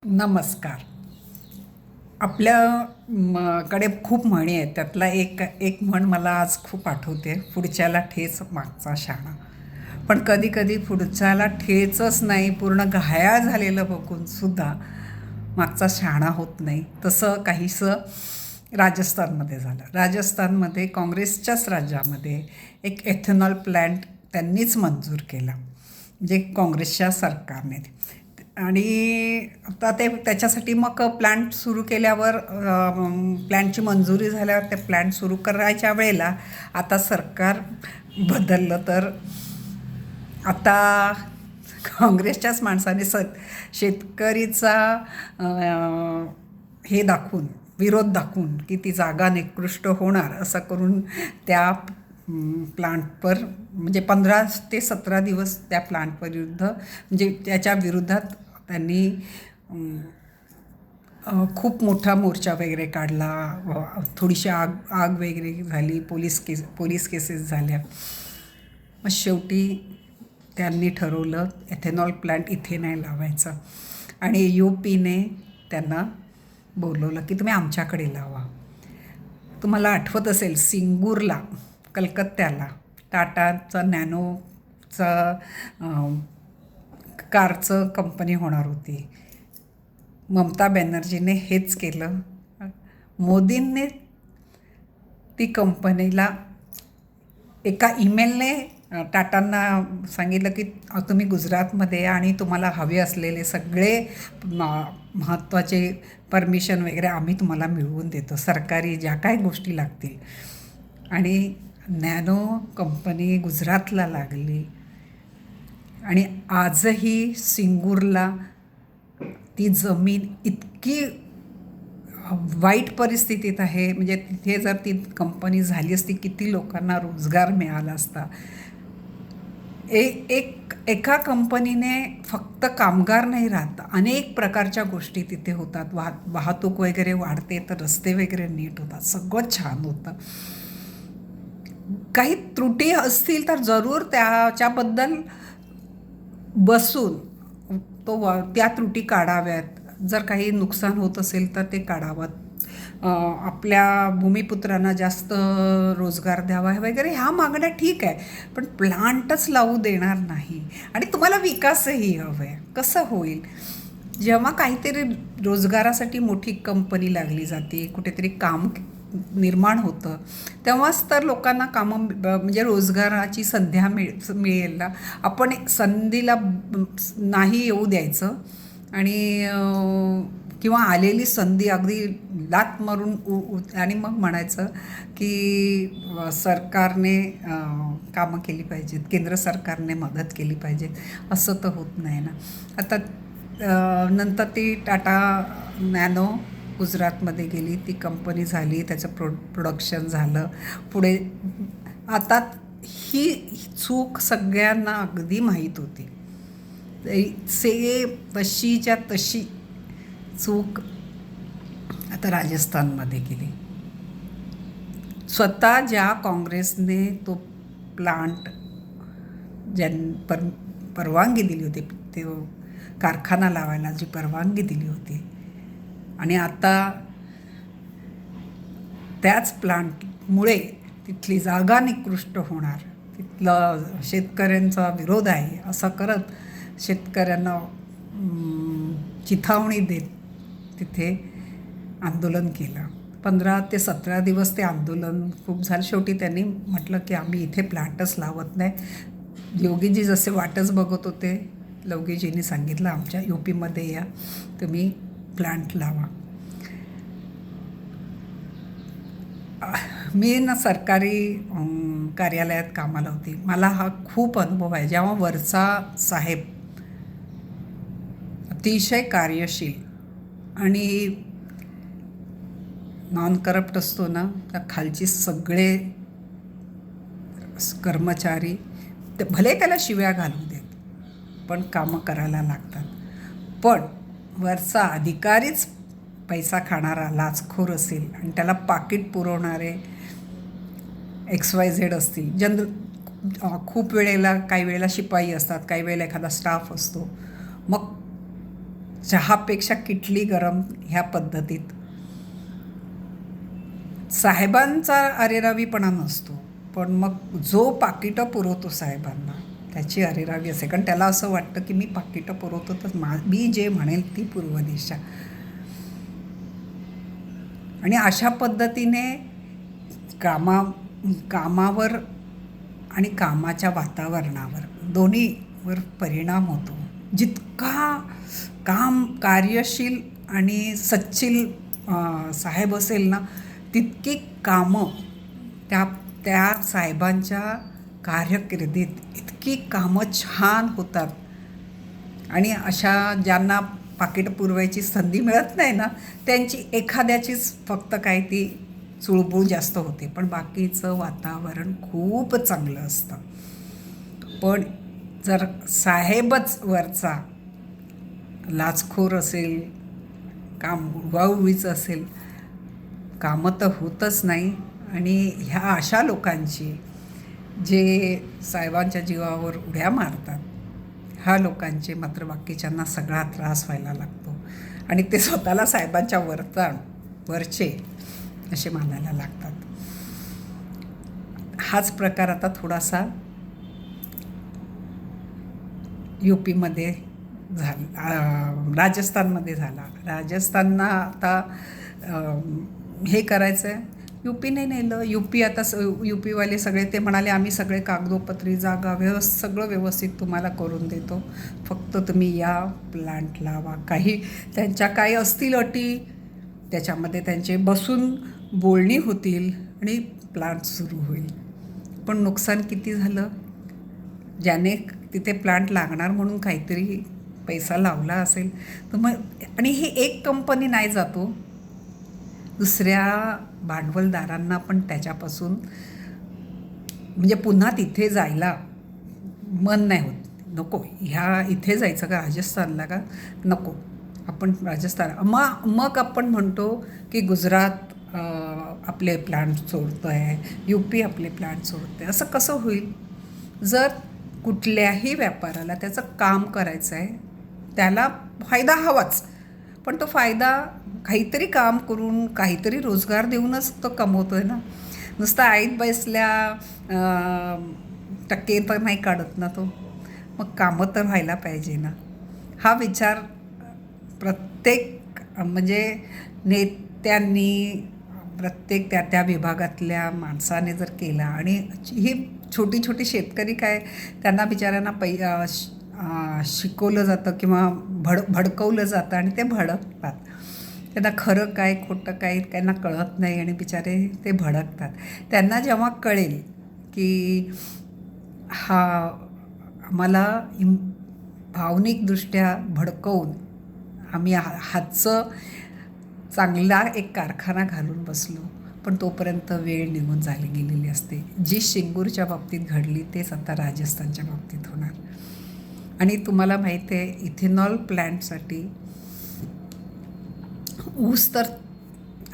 नमस्कार. कडे खूप म्हणी आहेत. त्यातला एक एक म्हण मला आज खूप आठवते. पुढच्याला ठेच मागचा शाणा. पण कधी-कधी पुढच्याला ठेचच नाही, पूर्ण घायाळ झालेलं बघून सुद्धा मागचा शहाणा होत नाही. तसं काहीसं राजस्थानमध्ये झालं. राजस्थानमध्ये काँग्रेसच्याच राज्यामध्ये एक एथेनॉल प्लॅन्ट त्यांनीच मंजूर केला. म्हणजे काँग्रेसच्या सरकारने. आणि आता त्याच्यासाठी मग प्लॅन्ट सुरू केल्यावर प्लॅन्टची मंजुरी झाल्यावर ते प्लॅन्ट सुरू करायच्या वेळेला आता सरकार बदललं तर आता काँग्रेसच्याच माणसाने शेतकरीचा हे दाखवून विरोध दाखवून की ती जागा निकृष्ट होणार असं करून त्या प्लांटवर म्हणजे 15 ते 17 दिवस त्या प्लांटविरुद्ध म्हणजे त्याच्या विरोधात त्यांनी खूप मोठा मोर्चा वगैरे काढला. थोडीशी आग आग वगैरे झाली. पोलीस केसेस झाल्या. मग शेवटी त्यांनी ठरवलं एथेनॉल प्लॅन्ट इथे नाही लावायचा आणि UPने त्यांना बोलवलं की तुम्ही आमच्याकडे लावा. तुम्हाला आठवत असेल सिंगूरला कलकत्त्याला टाटाचा नॅनोचा कारचं कंपनी होणार होती. ममता बॅनर्जीने हेच केलं. मोदींनी ती कंपनीला एका ईमेलने टाटांना सांगितलं की तुम्ही गुजरातमध्ये आणि तुम्हाला हवे असलेले सगळे महत्त्वाचे परमिशन वगैरे आम्ही तुम्हाला मिळवून देतो, सरकारी ज्या काय गोष्टी लागतील. आणि नॅनो कंपनी गुजरातला लागली आणि आजही सिंगूरला ती जमीन इतकी वाईट परिस्थितीत आहे. म्हणजे तिथे जर ती कंपनी झाली असती किती लोकांना रोजगार मिळाला असता. एका कंपनीने फक्त कामगार नाही राहत, अनेक प्रकारच्या गोष्टी तिथे होतात. वाहतूक वगैरे वाढते तर रस्ते वगैरे नीट होतात, सगळं छान होतं. काही त्रुटी असतील तर जरूर त्याच्याबद्दल बसून त्या त्रुटी काढाव्यात. जर काही नुकसान होत असेल तर ते काढावं. आपल्या भूमिपुत्रांना जास्त रोजगार द्यावा वगैरे ह्या मागण्या ठीक आहे, पण प्लांटच लावू देणार नाही. आणि तुम्हाला विकासही हवं आहे. कसं होईल? जेव्हा काहीतरी रोजगारासाठी मोठी कंपनी लागली जाते, कुठेतरी काम निर्माण होतं, तेव्हाच तर लोकांना कामं म्हणजे रोजगाराची संधी मिळेल ना. आपण संधीला नाही येऊ द्यायचं आणि किंवा आलेली संधी अगदी लाथ मारून आणि मग म्हणायचं की सरकारने कामं केली पाहिजेत, केंद्र सरकारने मदत केली पाहिजे. असं तर होत नाही ना. आता नंतर ती टाटा नॅनो गुजरातमध्ये गेली, ती कंपनी झाली, त्याचं प्रोडक्शन झालं पुढे. आता ही चूक सगळ्यांना अगदी माहीत होती. तशीच्या तशी चूक आता राजस्थानमध्ये केली. स्वतः ज्या काँग्रेसने तो प्लांट परवानगी दिली होती, ते कारखाना लावायला जी परवानगी दिली होती, आणि आता त्याच प्लांटमुळे तिथली जागा निकृष्ट होणार, तिथलं शेतकऱ्यांचा विरोध आहे असं करत शेतकऱ्यांना चिथावणी देत तिथे आंदोलन केलं. 15 ते 17 दिवस ते आंदोलन खूप झालं. शेवटी त्यांनी म्हटलं की आम्ही इथे प्लांटच लावत नाही. योगीजी जसे वाटच बघत होते, योगीजींनी सांगितलं आमच्या UPमध्ये या, तुम्ही प्लांट लावा. मी ना सरकारी कार्यालयात कामाला होती. मला हा खूप अनुभव आहे. जेव्हा वरचा साहेब अतिशय कार्यशील आणि नॉन करप्ट असतो ना, त्या खालचे सगळे कर्मचारी भले त्याला शिव्या घालू देत, पण कामं करायला लागतात. पण वरचा अधिकारीच पैसा खाणारा लाचखोर असेल आणि त्याला पाकीट पुरवणारे XYZ असतील. खूप वेळेला काही वेळेला शिपाई असतात, काही वेळेला एखादा स्टाफ असतो. मग चहापेक्षा किटली गरम ह्या पद्धतीत. साहेबांचा अरेरावीपणा नसतो, पण मग जो पाकिटं पुरवतो साहेबांना त्याची अरेरावी असते, कारण त्याला असं वाटतं की मी पाकिटं पुरवतो तर मी जे म्हणेल ती पूर्व दिशा. आणि अशा पद्धतीने कामा कामावर आणि कामाच्या वातावरणावर दोन्हीवर परिणाम होतो. जितका कार्यशील आणि सच्चिल साहेब असेल ना, तितकी कामं त्या त्या साहेबांच्या कारकिर्दीत इतकी कामं छान होतात. आणि अशा ज्यांना पाकिट पुरवायची संधी मिळत नाही ना, त्यांची एखाद्याचीच फक्त काय ती चुळबुळ जास्त होते, पण बाकीचं वातावरण खूप चांगलं असतं. पण जर साहेबच वरचा लाचखोर असेल, काम उडवाउडवीचं असेल, कामं तर होतच नाही. आणि ह्या अशा लोकांची जे साहेबांच्या जीवावर उड्या मारतात, ह्या लोकांचे मात्र बाकीच्यांना सगळा त्रास व्हायला लागतो आणि ते स्वतःला साहेबांच्या वरचे असे मानायला लागतात. हाच प्रकार आता थोडासा UPमध्ये झाला, राजस्थानमध्ये झाला. राजस्थानना आता हे करायचं आहे, UPने नेलं. आता UPवाले सगळे ते म्हणाले आम्ही सगळे कागदोपत्री जागा सगळं व्यवस्थित तुम्हाला करून देतो, फक्त तुम्ही या, प्लांट लावा. काही त्यांच्या काही असतील अटी, त्याच्यामध्ये त्यांचे बसून बोलणी होतील आणि प्लांट सुरू होईल. पण नुकसान किती झालं? ज्याने तिथे प्लांट लागणार म्हणून काहीतरी पैसा लावला असेल तर मग, आणि ही एक कंपनी नाही जातो, दुसऱ्या भांडवलदारांना पण त्याच्यापासून म्हणजे पुन्हा तिथे जायला मन नाही होत. नको, इथे जायचं का राजस्थानला का, नको, आपण राजस्थान. मग आपण म्हणतो की गुजरात आपले प्लांट सोडतो आहे, UP आपले प्लांट सोडते. असं कसं होईल? जर कुठल्याही व्यापाराला त्याचं काम करायचं आहे, त्याला फायदा हवाच, पण तो फायदा काहीतरी काम करून काहीतरी रोजगार देऊनच तो कमवतो आहे ना. नुसतं आईत बसल्या टक्के तर नाही काढत ना तो. मग कामं तर व्हायला पाहिजे ना. हा विचार प्रत्येक म्हणजे नेत्यांनी, प्रत्येक त्या विभागातल्या माणसाने जर केला, आणि ही छोटी छोटी शेतकरी काय, त्यांना बिचाऱ्यांना शिकवलं जातं किंवा भडकवलं जातं आणि ते भडकतात. त्यांना खरं काय खोटं काय त्यांना कळत नाही आणि बिचारे ते भडकतात. त्यांना जेव्हा कळेल की हा आम्हाला भावनिकदृष्ट्या भडकवून आम्ही हातचं चांगला एक कारखाना घालून बसलो, पण तोपर्यंत वेळ निघून गेलेली असते. जी शिंगूरच्या बाबतीत घडली तेच आता राजस्थानच्या बाबतीत होणार. आणि तुम्हाला माहिती आहे, इथेनॉल प्लॅन्टसाठी ऊस तर,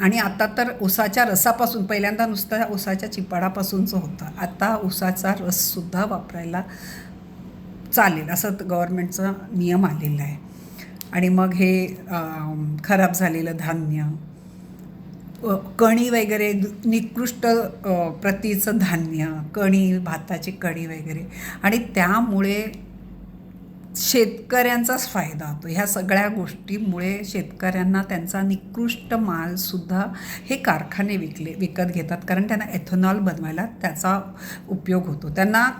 आणि आता तर ऊसाच्या रसापासून, पहिल्यांदा नुसता ऊसाच्या चिपाडापासूनचं होतं, आता ऊसाचा रससुद्धा वापरायला चालेल असं गव्हर्नमेंटचा नियम आलेला आहे. आणि मग हे खराब झालेलं धान्य, कणी वगैरे, निकृष्ट प्रतीचं धान्य, कणी, भाताची कणी वगैरे, आणि त्यामुळे शेतकऱ्यांचाच फायदा होतो. ह्या सगळ्या गोष्टीमुळे शेतकऱ्यांना त्यांचा निकृष्ट मालसुद्धा हे कारखाने विकत घेतात, कारण त्यांना एथेनॉल बनवायला त्याचा उपयोग होतो. त्यांना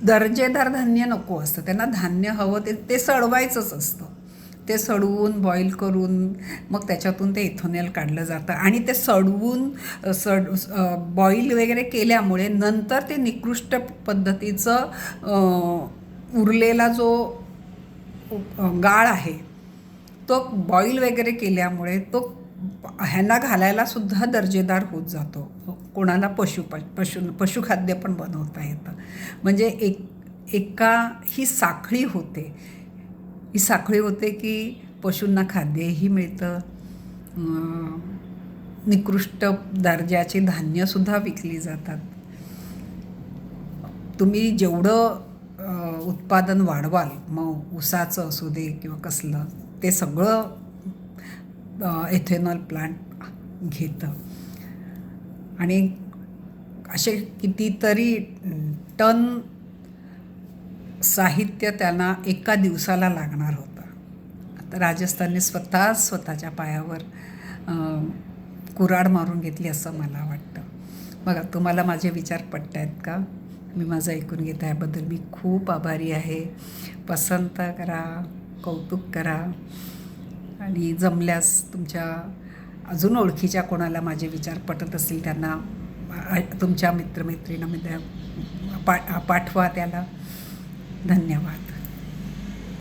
दर्जेदार धान्य नको असतं, त्यांना धान्य हवं ते सडवायचंच असतं. ते सडवून बॉईल करून मग त्याच्यातून ते इथेनॉल काढलं जातं, आणि ते सडवून बॉईल वगैरे केल्यामुळे नंतर ते निकृष्ट पद्धतीचं उरलेला जो गाळ आहे तो बॉईल वगैरे केल्यामुळे तो ह्यांना घालायला सुद्धा दर्जेदार होत जातो. कोणाला पशुखाद्य पण बनवता येतं. म्हणजे ही साखळी होते की पशूंना खाद्यही मिळतं, निकृष्ट दर्जाची धान्यसुद्धा विकली जातात. तुम्ही जेवढं उत्पादन वाढवाल, मग ऊसाचं असू दे किंवा कसलं, ते सगळं एथेनॉल प्लांट घेतं. आणि असे कितीतरी टन साहित्य त्यांना एका दिवसाला लागणार होतं. आता राजस्थानने स्वतःच्या पायावर कुऱ्हाड मारून घेतली असं मला वाटतं. बघा, तुम्हाला माझे विचार पटत आहेत का? मी माझं ऐकून घेत याबद्दल मी खूप आभारी आहे. पसंत करा, कौतुक करा, आणि जमल्यास तुमच्या अजून ओळखीच्या कोणाला माझे विचार पटत असतील त्यांना तुमच्या मित्रमैत्रिणींमध्ये पाठवा त्याला. धन्यवाद.